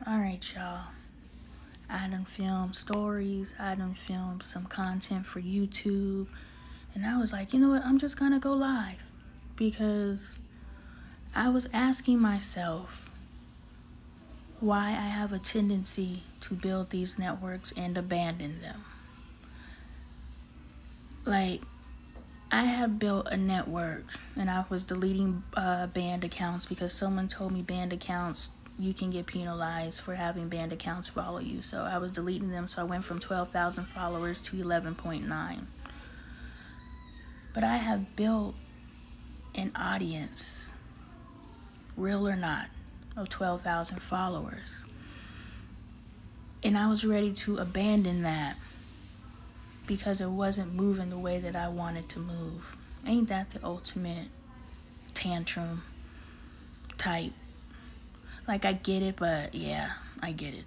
Alright, y'all. I done filmed stories. I done filmed some content for YouTube. And I was like, you know what? I'm just gonna go live. Because I was asking myself why I have a tendency to build these networks and abandon them. Like, I have built a network and I was deleting banned accounts because someone told me banned accounts, you can get penalized for having banned accounts follow you. So I was deleting them, so I went from 12,000 followers to 11.9. But I have built an audience, real or not, of 12,000 followers. And I was ready to abandon that because it wasn't moving the way that I wanted to move. Ain't that the ultimate tantrum type? Like, I get it, but yeah, I get it.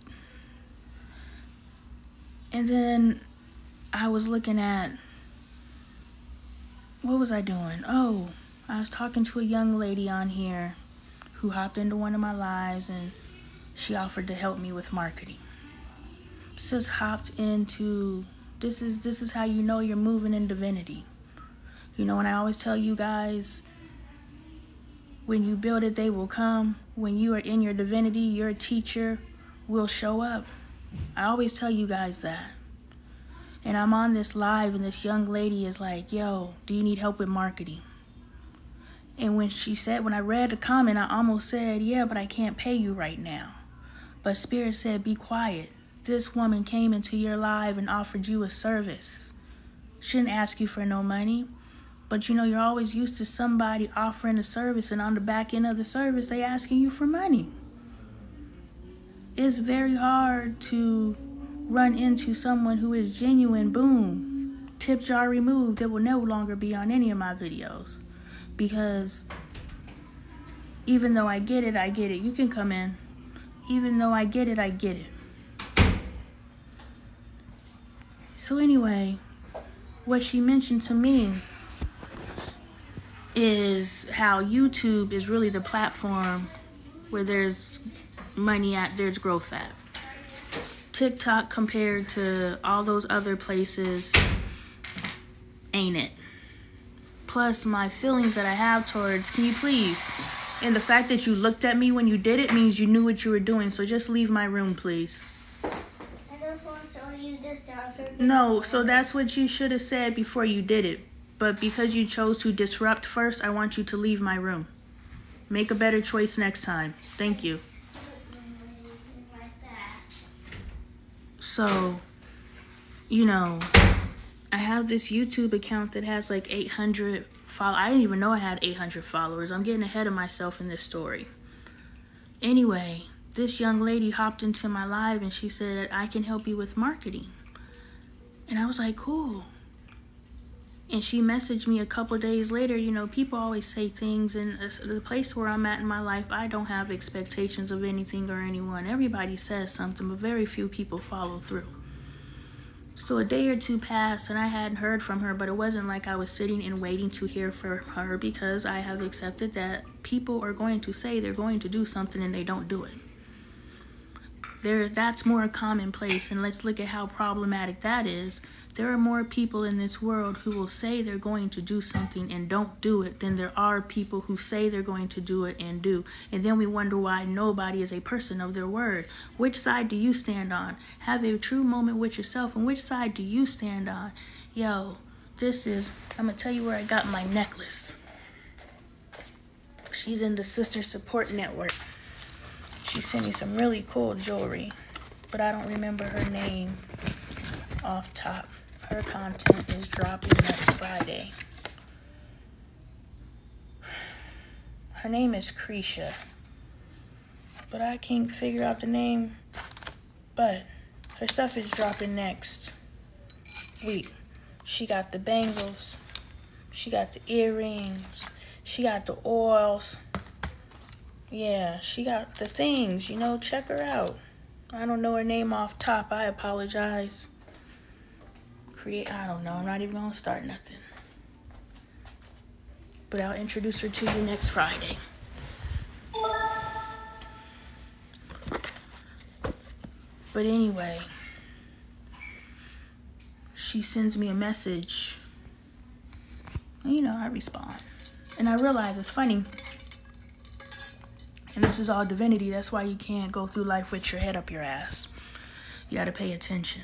And then I was looking at, what was I doing? Oh, I was talking to a young lady on here who hopped into one of my lives and she offered to help me with marketing. Sis hopped into, this is how you know you're moving in divinity. You know, and I always tell you guys, when you build it, they will come. When you are in your divinity, your teacher will show up. I always tell you guys that. And I'm on this live and this young lady is like, yo, do you need help with marketing? And when I read the comment, I almost said, yeah, but I can't pay you right now. But Spirit said, be quiet. This woman came into your live and offered you a service. She didn't ask you for no money. But you know, you're always used to somebody offering a service and on the back end of the service, they asking you for money. It's very hard to run into someone who is genuine. Boom. Tip jar removed. It will no longer be on any of my videos. Because even though I get it, I get it. You can come in. Even though I get it, I get it. So anyway, what she mentioned to me is how YouTube is really the platform where there's money at, there's growth at. TikTok compared to all those other places ain't it. Plus my feelings that I have towards, can you please? And the fact that you looked at me when you did it means you knew what you were doing, so just leave my room, please. I just want to show you this dinosaur. No, so that's what you should have said before you did it. But because you chose to disrupt first, I want you to leave my room. Make a better choice next time. Thank you. So, you know, I have this YouTube account that has like 800 followers. I didn't even know I had 800 followers. I'm getting ahead of myself in this story. Anyway, this young lady hopped into my live and she said, I can help you with marketing. And I was like, cool. And she messaged me a couple days later. You know, people always say things, and the place where I'm at in my life, I don't have expectations of anything or anyone. Everybody says something, but very few people follow through. So a day or two passed, and I hadn't heard from her, but it wasn't like I was sitting and waiting to hear from her, because I have accepted that people are going to say they're going to do something and they don't do it. That's more commonplace, and let's look at how problematic that is. There are more people in this world who will say they're going to do something and don't do it than there are people who say they're going to do it and do. And then we wonder why nobody is a person of their word. Which side do you stand on? Have a true moment with yourself, and which side do you stand on? Yo, I'm going to tell you where I got my necklace. She's in the SisterSupport Network. She sent me some really cool jewelry, but I don't remember her name off top. Her content is dropping next Friday. Her name is Cretia, but I can't figure out the name. But her stuff is dropping next week. She got the bangles, she got the earrings, she got the oils. Yeah, she got the things, you know, check her out. I don't know her name off top, I apologize. I don't know, I'm not even gonna start nothing. But I'll introduce her to you next Friday. But anyway, she sends me a message. You know, I respond. And I realize it's funny. And this is all divinity. That's why you can't go through life with your head up your ass. You got to pay attention.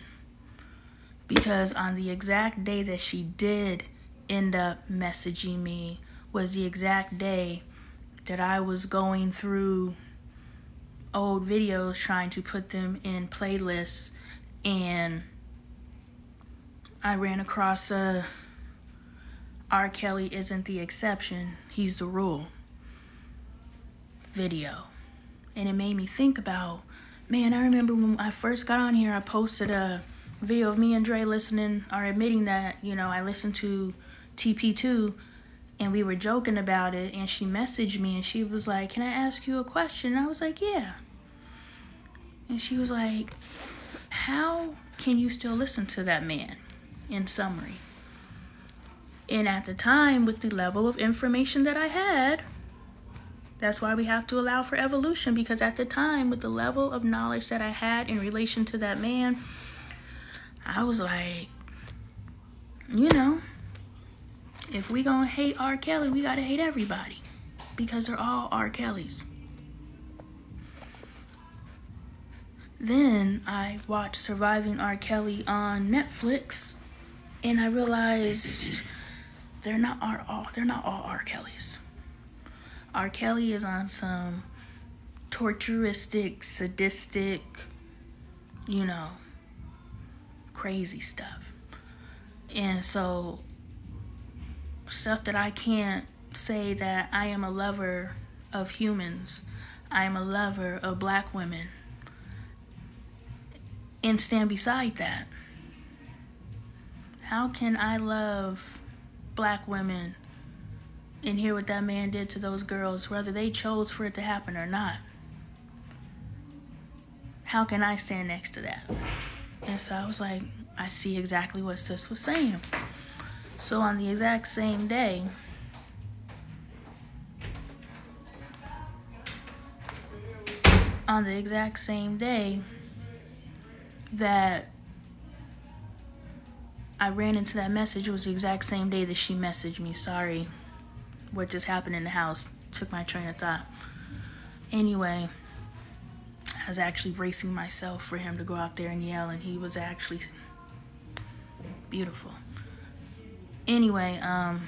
Because on the exact day that she did end up messaging me was the exact day that I was going through old videos trying to put them in playlists, and I ran across a R. Kelly Isn't the Exception, He's the Rule video. And it made me think about, man, I remember when I first got on here, I posted a video of me and Dre listening or admitting that, you know, I listened to TP2 and we were joking about it, and she messaged me and she was like, can I ask you a question? And I was like, yeah. And she was like, how can you still listen to that man? In summary. And at the time, with the level of information that I had, that's why we have to allow for evolution, because at the time, with the level of knowledge that I had in relation to that man, I was like, you know, if we gonna hate R. Kelly, we gotta hate everybody, because they're all R. Kellys. Then I watched Surviving R. Kelly on Netflix, and I realized they're not all R. Kellys. R. Kelly is on some torturistic, sadistic, you know, crazy stuff. And so, stuff that I can't say that I am a lover of humans, I am a lover of black women, and stand beside that. How can I love black women and hear what that man did to those girls, whether they chose for it to happen or not? How can I stand next to that? And so I was like, I see exactly what sis was saying. So on the exact same day, that I ran into that message, was the exact same day that she messaged me. Sorry, what just happened in the house took my train of thought. Anyway, I was actually bracing myself for him to go out there and yell, and he was actually beautiful. Anyway, I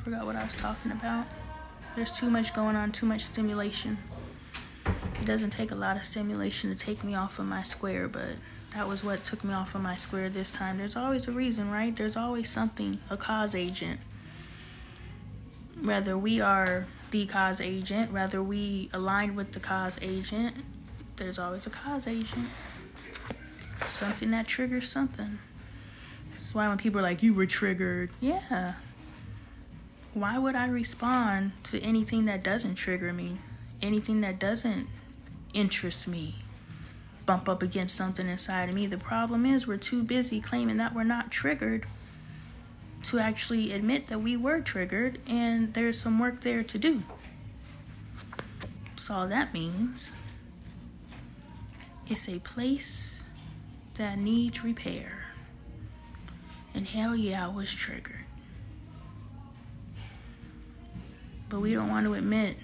forgot what I was talking about. There's too much going on, too much stimulation. It doesn't take a lot of stimulation to take me off of my square, but that was what took me off of my square this time. There's always a reason, right? There's always something, a cause agent. Whether we are the cause agent, whether we align with the cause agent, there's always a cause agent. Something that triggers something. That's why when people are like, you were triggered. Yeah. Why would I respond to anything that doesn't trigger me? Anything that doesn't interest me? Bump up against something inside of me? The problem is we're too busy claiming that we're not triggered to actually admit that we were triggered, and there's some work there to do. So all that means, it's a place that needs repair. And hell yeah, I was triggered. But we don't want to admit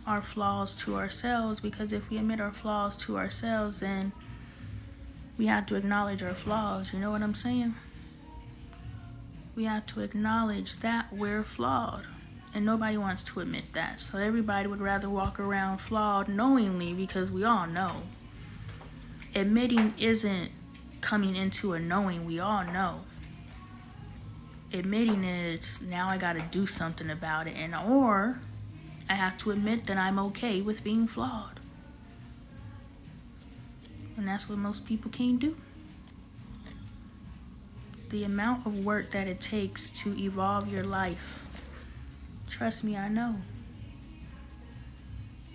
our flaws to ourselves, because if we admit our flaws to ourselves, then we have to acknowledge our flaws. You know what I'm saying? We have to acknowledge that we're flawed. And nobody wants to admit that. So everybody would rather walk around flawed knowingly, because we all know. Admitting isn't coming into a knowing. We all know. Admitting is, now I gotta do something about it, and or I have to admit that I'm okay with being flawed. And that's what most people can't do. The amount of work that it takes to evolve your life, trust me, I know.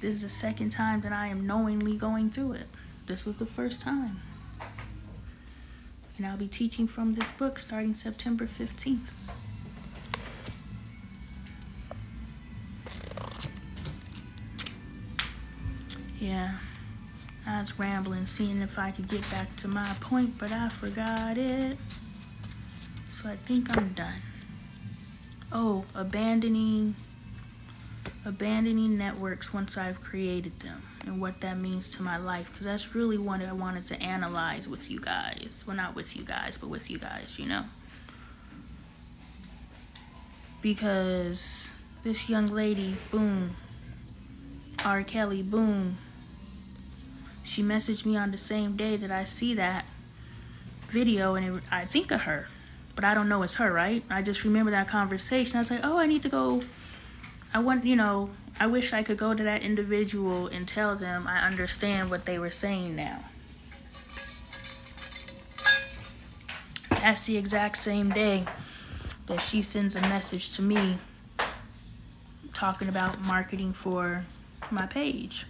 This is the second time that I am knowingly going through it. This was the first time. And I'll be teaching from this book starting September 15th. Yeah, I was rambling, seeing if I could get back to my point, but I forgot it. So I think I'm done. Oh, abandoning networks once I've created them, and what that means to my life, because that's really what I wanted to analyze with you guys. Well, not with you guys, but with you guys, you know? Because this young lady, boom, R. Kelly, boom, she messaged me on the same day that I see that video, and I think of her, but I don't know it's her, right? I just remember that conversation. I was like, oh, I need to go. I wish I could go to that individual and tell them I understand what they were saying now. That's the exact same day that she sends a message to me talking about marketing for my page.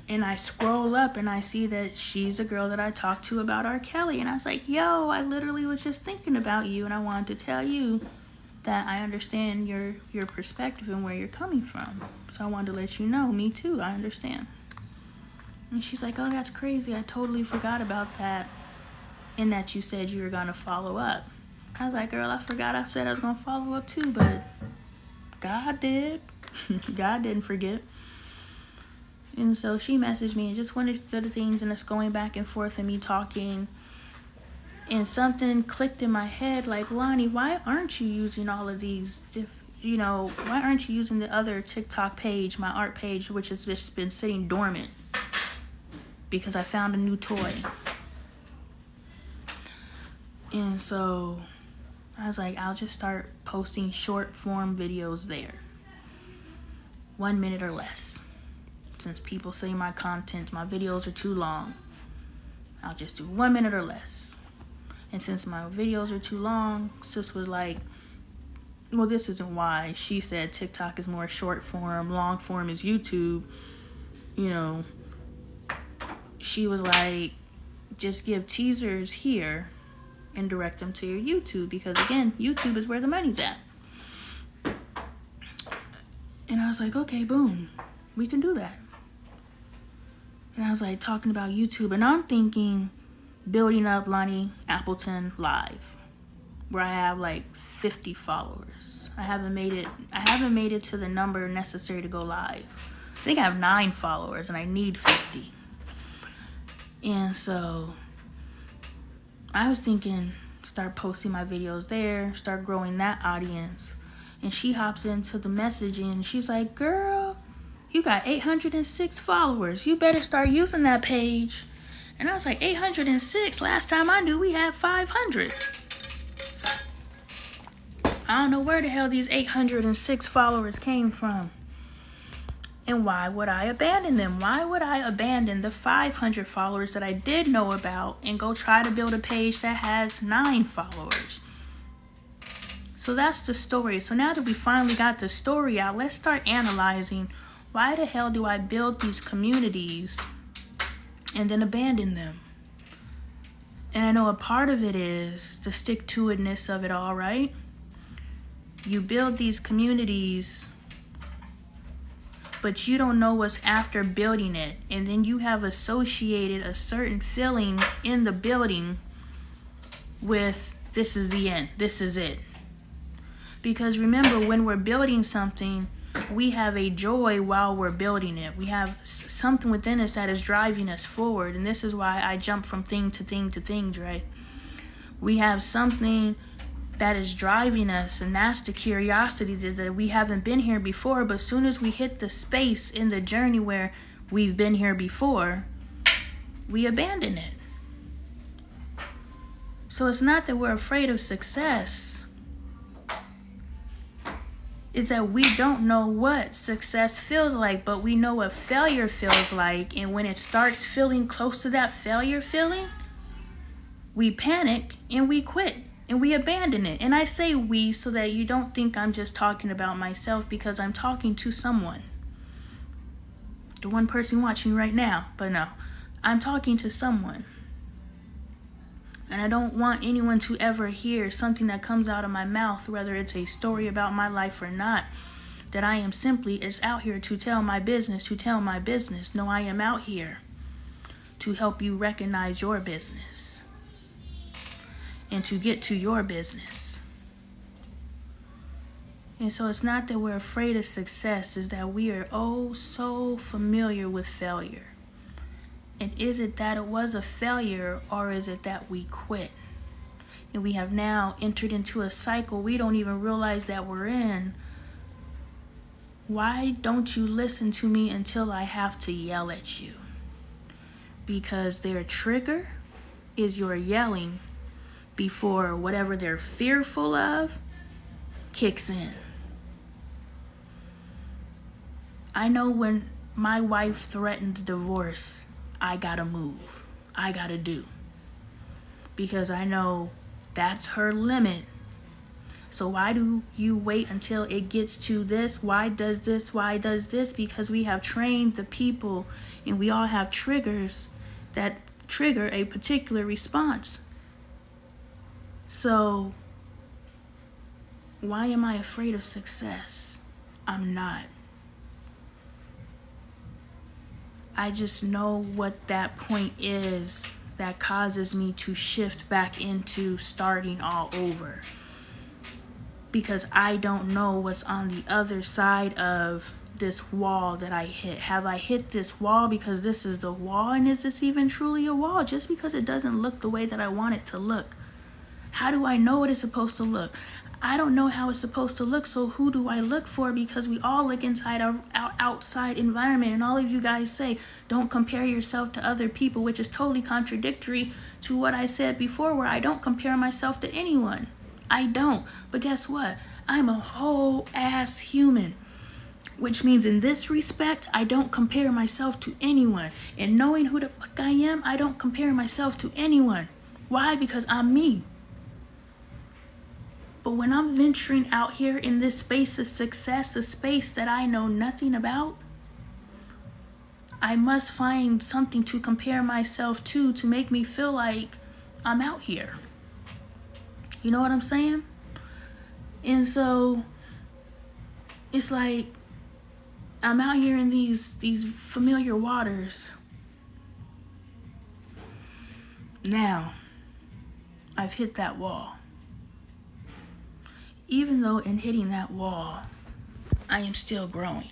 And I scroll up and I see that she's a girl that I talked to about R. Kelly. And I was like, yo, I literally was just thinking about you, and I wanted to tell you that I understand your perspective and where you're coming from. So I wanted to let you know, me too, I understand. And she's like, oh, that's crazy. I totally forgot about that, and that you said you were going to follow up. I was like, girl, I forgot I said I was going to follow up too, but God did. God didn't forget. And so she messaged me and just went through the things, and it's going back and forth and me talking. And something clicked in my head, like, Lonnie, why aren't you using all of these, why aren't you using the other TikTok page, my art page, which has just been sitting dormant? Because I found a new toy. And so I was like, I'll just start posting short form videos there. 1 minute or less. Since people say my videos are too long, I'll just do 1 minute or less. And since my videos are too long, sis was like, well, this isn't why. She said TikTok is more short form, long form is YouTube. She was like, just give teasers here and direct them to your YouTube, because again, YouTube is where the money's at. And I was like, okay, boom, we can do that. And I was like talking about YouTube, and I'm thinking building up Lonnie Appleton Live, where I have like 50 followers. I haven't made it to the number necessary to go live. I think I have 9 followers and I need 50. And so I was thinking, start posting my videos there, start growing that audience. And she hops into the messaging and she's like, girl, you got 806 followers. You better start using that page. And I was like, 806? Last time I knew we had 500. I don't know where the hell these 806 followers came from. And why would I abandon them? Why would I abandon the 500 followers that I did know about and go try to build a page that has 9 followers? So that's the story. So now that we finally got the story out, let's start analyzing, why the hell do I build these communities and then abandon them? And I know a part of it is the stick-to-itness of it all, right? You build these communities, but you don't know what's after building it. And then you have associated a certain feeling in the building with, this is the end, this is it. Because remember, when we're building something, we have a joy while we're building it. We have something within us that is driving us forward. And this is why I jump from thing to thing to things, right? We have something that is driving us, and that's the curiosity that we haven't been here before. But as soon as we hit the space in the journey where we've been here before, we abandon it. So it's not that we're afraid of success. Is that we don't know what success feels like, but we know what failure feels like. And when it starts feeling close to that failure feeling, we panic and we quit and we abandon it. And I say we so that you don't think I'm just talking about myself, because I'm talking to someone. The one person watching right now, but no, I'm talking to someone. And I don't want anyone to ever hear something that comes out of my mouth, whether it's a story about my life or not, that I am simply is out here to tell my business, No, I am out here to help you recognize your business and to get to your business. And so it's not that we're afraid of success, it's that we are oh so familiar with failure. And is it that it was a failure, or is it that we quit? And we have now entered into a cycle we don't even realize that we're in. Why don't you listen to me until I have to yell at you? Because their trigger is your yelling before whatever they're fearful of kicks in. I know when my wife threatens divorce, I gotta move. I gotta do. Because I know that's her limit. So why do you wait until it gets to this? Why does this? Why does this? Because we have trained the people, and we all have triggers that trigger a particular response. So why am I afraid of success? I'm not. I just know what that point is that causes me to shift back into starting all over. Because I don't know what's on the other side of this wall that I hit. Have I hit this wall because this is the wall? And is this even truly a wall just because it doesn't look the way that I want it to look? How do I know what it's supposed to look? I don't know how it's supposed to look, so who do I look for? Because we all look inside our outside environment, and all of you guys say, don't compare yourself to other people, which is totally contradictory to what I said before, where I don't compare myself to anyone. I don't. But guess what? I'm a whole ass human, which means in this respect, I don't compare myself to anyone. And knowing who the fuck I am, I don't compare myself to anyone. Why? Because I'm me. But when I'm venturing out here in this space of success, a space that I know nothing about, I must find something to compare myself to make me feel like I'm out here. You know what I'm saying? And so it's like I'm out here in these familiar waters. Now, I've hit that wall. Even though in hitting that wall, I am still growing.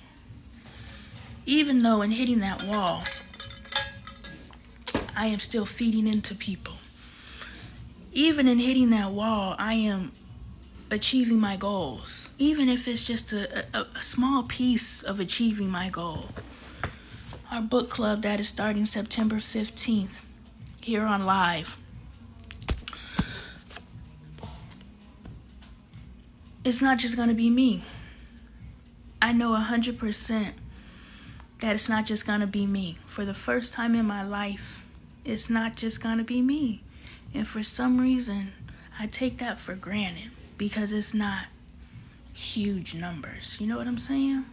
Even though in hitting that wall, I am still feeding into people. Even in hitting that wall, I am achieving my goals. Even if it's just a small piece of achieving my goal. Our book club that is starting September 15th here on live. It's not just going to be me. I know 100% that it's not just going to be me. For the first time in my life, it's not just going to be me. And for some reason, I take that for granted because it's not huge numbers. You know what I'm saying?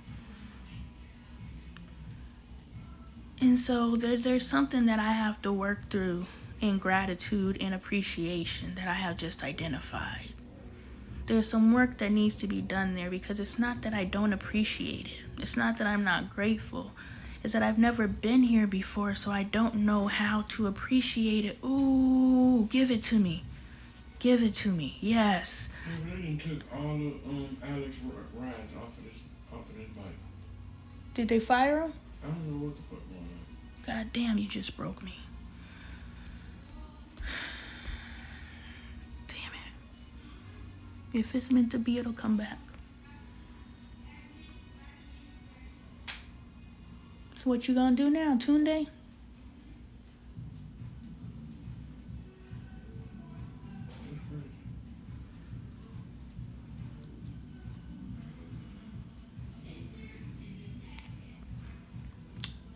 And so there's something that I have to work through in gratitude and appreciation that I have just identified. There's some work that needs to be done there because it's not that I don't appreciate it. It's not that I'm not grateful. It's that I've never been here before, so I don't know how to appreciate it. Ooh, give it to me. Give it to me. Yes. Yeah, they done took all of Alex rides off of this bike. Did they fire him? I don't know what the fuck going on. God damn, you just broke me. If it's meant to be, it'll come back. So what you gonna do now, Tunde?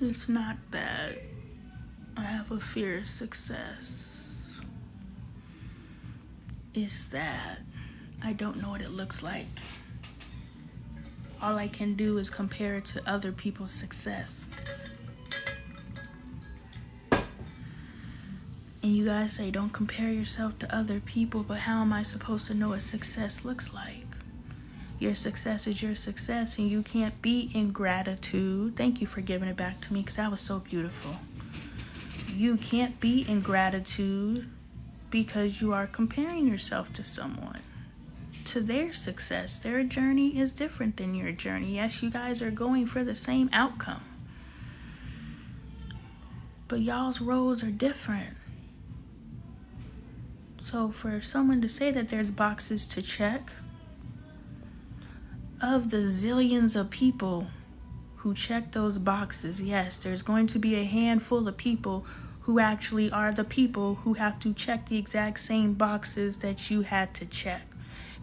It's not that I have a fear of success. It's that I don't know what it looks like. All I can do is compare it to other people's success. And you guys say, don't compare yourself to other people, but how am I supposed to know what success looks like? Your success is your success, and you can't be in gratitude. Thank you for giving it back to me, because that was so beautiful. You can't be in gratitude because you are comparing yourself to someone, to their success. Their journey is different than your journey. Yes, you guys are going for the same outcome, but y'all's roads are different. So for someone to say that there's boxes to check, of the zillions of people who check those boxes, yes, there's going to be a handful of people who actually are the people who have to check the exact same boxes that you had to check.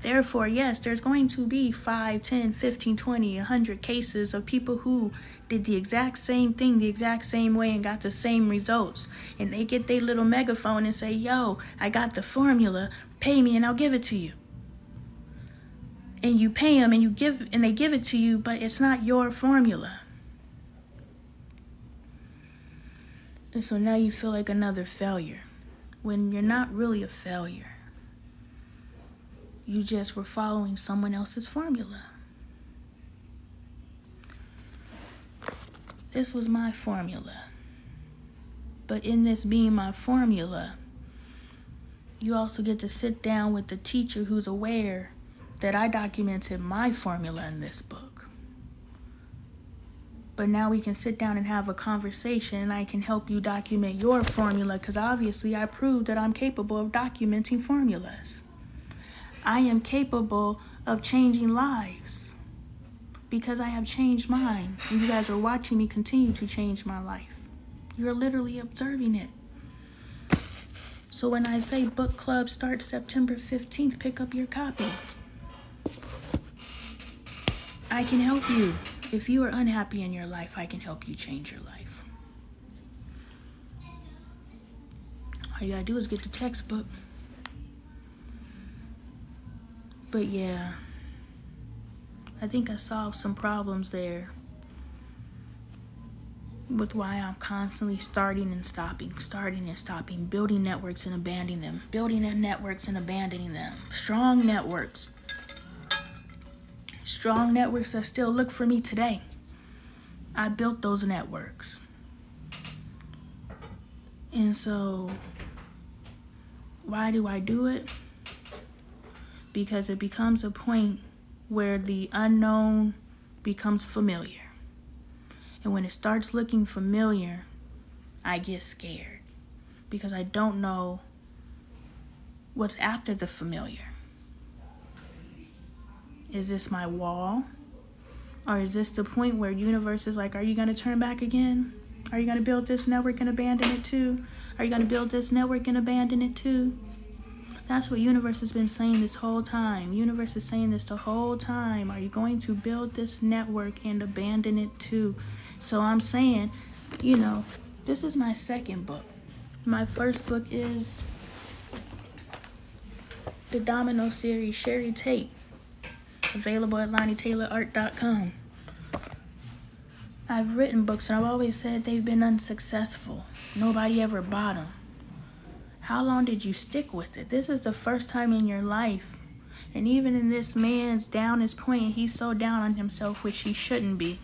Therefore, yes, there's going to be 5, 10, 15, 20, 100 cases of people who did the exact same thing the exact same way and got the same results. And they get their little megaphone and say, yo, I got the formula, pay me and I'll give it to you. And you pay them and they give it to you, but it's not your formula. And so now you feel like another failure, when you're not really a failure. You just were following someone else's formula. This was my formula. But in this being my formula, you also get to sit down with the teacher who's aware that I documented my formula in this book. But now we can sit down and have a conversation, and I can help you document your formula, because obviously I proved that I'm capable of documenting formulas. I am capable of changing lives because I have changed mine, and you guys are watching me continue to change my life. You're literally observing it. So when I say book club starts September 15th, pick up your copy. I can help you. If you are unhappy in your life, I can help you change your life. All you gotta do is get the textbook. But yeah, I think I solved some problems there with why I'm constantly starting and stopping, building networks and abandoning them, building networks and abandoning them. Strong networks that still look for me today. I built those networks. And so, why do I do it? Because it becomes a point where the unknown becomes familiar. And when it starts looking familiar, I get scared, because I don't know what's after the familiar. Is this my wall? Or is this the point where universe is like, are you going to turn back again? Are you going to build this network and abandon it too? Are you going to build this network and abandon it too? That's what universe has been saying this whole time. Universe is saying this the whole time. Are you going to build this network and abandon it too? So I'm saying, this is my second book. My first book is the Domino series, Sherry Tate. Available at LonnieTaylorArt.com. I've written books and I've always said they've been unsuccessful. Nobody ever bought them. How long did you stick with it? This is the first time in your life. And even in this man's downest point, he's so down on himself, which he shouldn't be.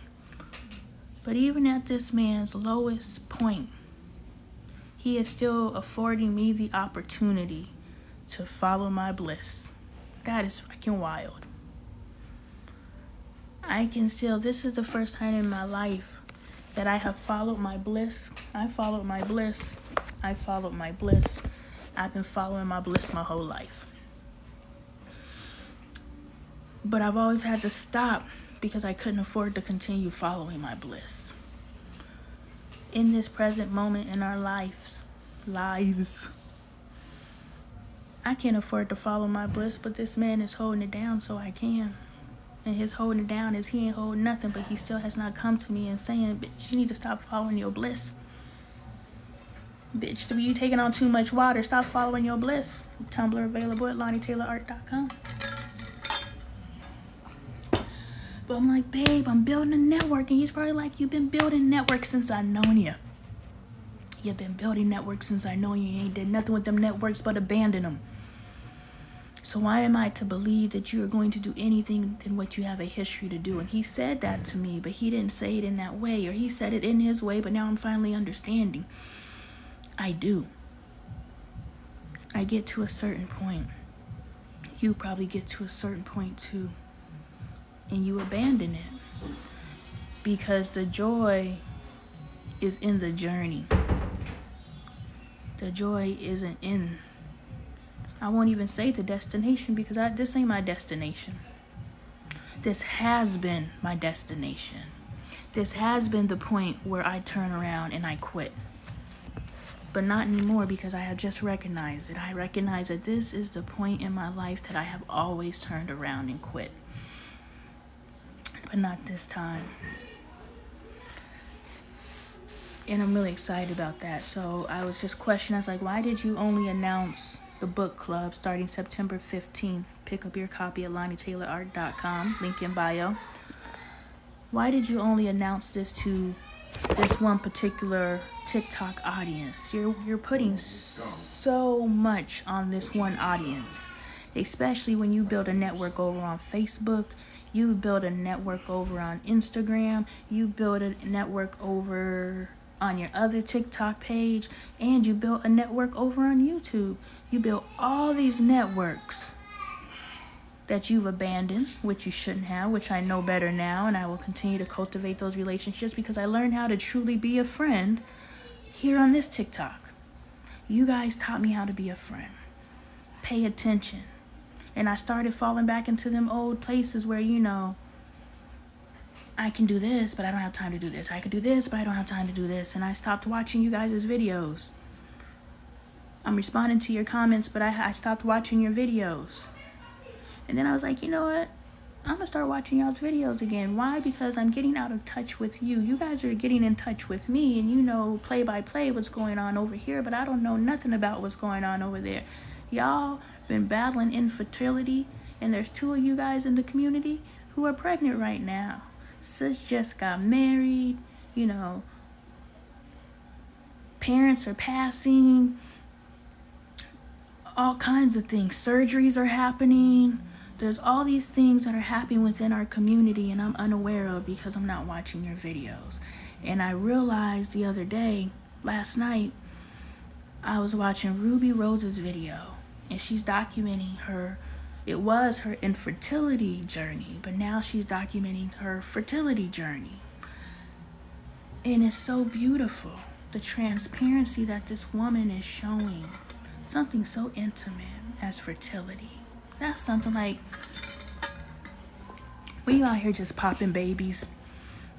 But even at this man's lowest point, he is still affording me the opportunity to follow my bliss. That is fucking wild. This is the first time in my life that I have followed my bliss. I followed my bliss. I followed my bliss. I've been following my bliss my whole life. But I've always had to stop because I couldn't afford to continue following my bliss. In this present moment in our lives, I can't afford to follow my bliss, but this man is holding it down so I can. And his holding it down is he ain't holding nothing, but he still has not come to me and saying, bitch, you need to stop following your bliss. Bitch, so you taking on too much water, stop following your bliss. Tumblr available at LonnieTaylorArt.com. But I'm like, babe, I'm building a network. And he's probably like, you've been building networks since I known you. You've been building networks since I know you. You ain't did nothing with them networks but abandon them. So why am I to believe that you are going to do anything than what you have a history to do? And he said that to me, but he didn't say it in that way, or he said it in his way, but now I'm finally understanding. I do. I get to a certain point. You probably get to a certain point too. And you abandon it. Because the joy is in the journey. The joy isn't in, I won't even say the destination, because this ain't my destination. This has been my destination. This has been the point where I turn around and I quit. But not anymore, because I have just recognized it. I recognize that this is the point in my life that I have always turned around and quit. But not this time. And I'm really excited about that. So I was just questioning, I was like, why did you only announce the book club starting September 15th? Pick up your copy at LonnieTaylorArt.com, link in bio. Why did you only announce this to this one particular TikTok audience? You're putting so much on this one audience, especially when you build a network over on Facebook, you build a network over on Instagram, you build a network over on your other TikTok page, and you built a network over on YouTube. You built all these networks that you've abandoned, which you shouldn't have, which I know better now, and I will continue to cultivate those relationships because I learned how to truly be a friend here on this TikTok. You guys taught me how to be a friend. Pay attention. And I started falling back into them old places where, I can do this, but I don't have time to do this. I can do this, but I don't have time to do this. And I stopped watching you guys' videos. I'm responding to your comments, but I stopped watching your videos. And then I was like, you know what? I'm going to start watching y'all's videos again. Why? Because I'm getting out of touch with you. You guys are getting in touch with me, and you know play by play what's going on over here, but I don't know nothing about what's going on over there. Y'all been battling infertility, and there's 2 of you guys in the community who are pregnant right now. Sis just got married, parents are passing, all kinds of things. Surgeries are happening. There's all these things that are happening within our community, and I'm unaware of because I'm not watching your videos. And I realized the other day, last night, I was watching Ruby Rose's video, and she's documenting her infertility journey, but now she's documenting her fertility journey. And it's so beautiful, the transparency that this woman is showing, something so intimate as fertility. That's something like, when you out here just popping babies,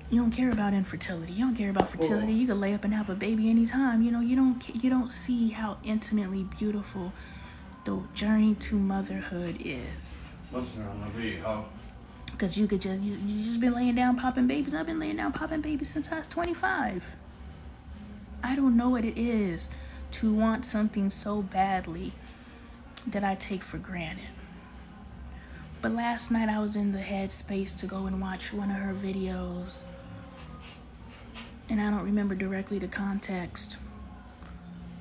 you don't care about infertility. You don't care about fertility. You can lay up and have a baby anytime. You don't see how intimately beautiful the journey to motherhood is. Because you just been laying down popping babies. I've been laying down popping babies since I was 25. I don't know what it is to want something so badly that I take for granted. But last night I was in the headspace to go and watch one of her videos, and I don't remember directly the context,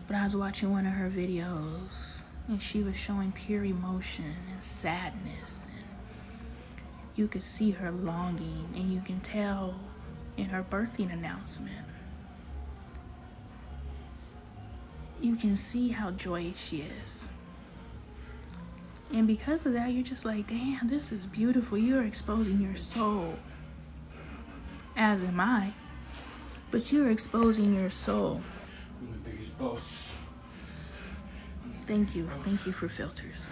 but I was watching one of her videos, and she was showing pure emotion and sadness, and you could see her longing, and you can tell in her birthing announcement. You can see how joyous she is. And because of that, you're just like, damn, this is beautiful. You're exposing your soul, as am I. But you're exposing your soul. I'm the biggest boss. Thank you for filters.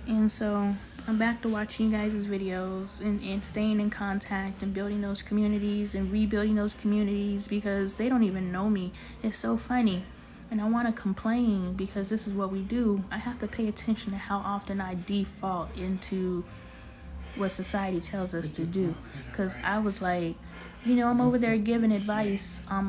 And so I'm back to watching you guys' videos and staying in contact and building those communities and rebuilding those communities, because they don't even know me. It's so funny. And I want to complain because this is what we do. I have to pay attention to how often I default into what society tells us to do. Because I was like, I'm over there giving advice on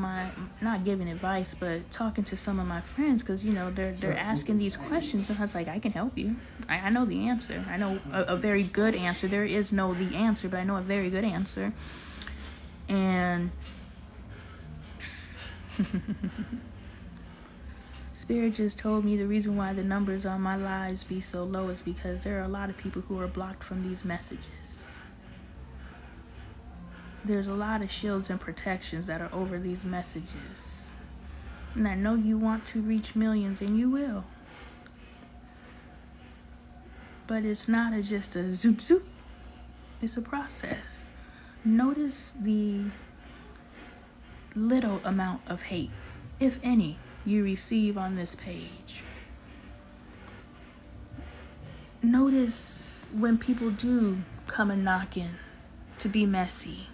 not giving advice, but talking to some of my friends, because, they're asking these questions. And I was like, I can help you. I know the answer. I know a very good answer. There is no the answer, but I know a very good answer. And Spirit just told me the reason why the numbers on my lives be so low is because there are a lot of people who are blocked from these messages. There's a lot of shields and protections that are over these messages. And I know you want to reach millions, and you will. But it's not just a zoop zoop. It's a process. Notice the little amount of hate, if any, you receive on this page. Notice when people do come and knock in to be messy.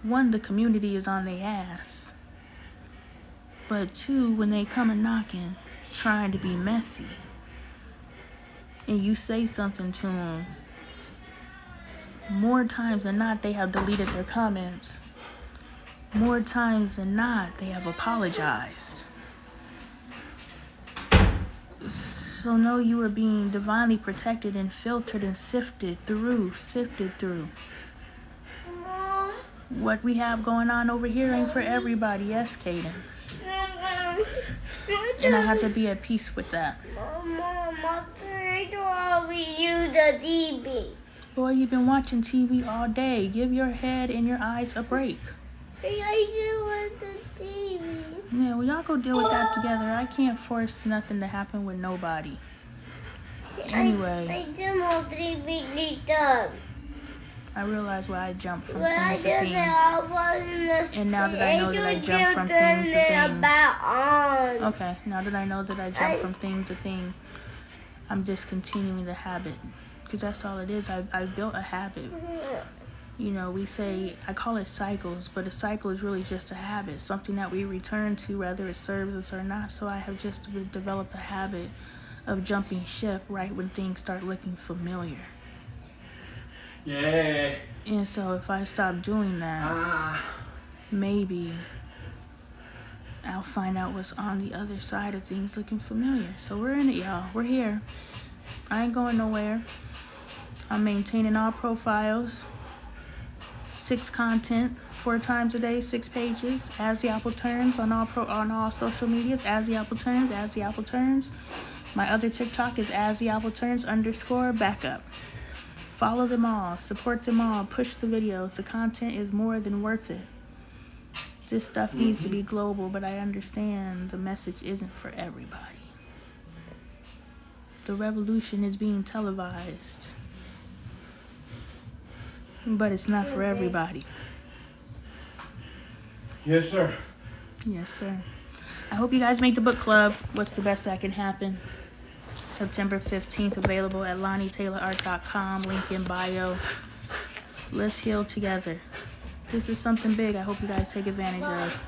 One, the community is on their ass. But two, when they come and knocking, trying to be messy, and you say something to them, more times than not, they have deleted their comments. More times than not, they have apologized. So know you are being divinely protected and filtered and sifted through. Mom. What we have going on over here ain't for everybody. Yes, Kaden. And I have to be at peace with that. Mom, I don't use the TV. Boy, you've been watching TV all day. Give your head and your eyes a break. I do with the TV. Yeah, well, y'all go deal with that together. I can't force nothing to happen with nobody. Anyway. I do want TV done. I realize why I jump from But I thing to thing. And now that I know that I jump from thing to thing. Okay, now that I know that I jump from thing to thing, I'm discontinuing the habit. Because that's all it is. I built a habit. You know, we say, I call it cycles, but a cycle is really just a habit. Something that we return to, whether it serves us or not. So I have just developed a habit of jumping ship right when things start looking familiar. Yeah. And so if I stop doing that, maybe I'll find out what's on the other side of things looking familiar. So we're in it, y'all. We're here. I ain't going nowhere. I'm maintaining all profiles. 6 content, 4 times a day, 6 pages. As the apple turns on all social medias. As the apple turns. As the apple turns. My other TikTok is as the apple turns _backup. Follow them all, support them all, push the videos. The content is more than worth it. This stuff needs to be global, but I understand the message isn't for everybody. The revolution is being televised, but it's not for everybody. Yes, sir. Yes, sir. I hope you guys make the book club. What's the best that can happen? September 15th, available at LonnieTaylorArt.com, link in bio. Let's heal together. This is something big I hope you guys take advantage of.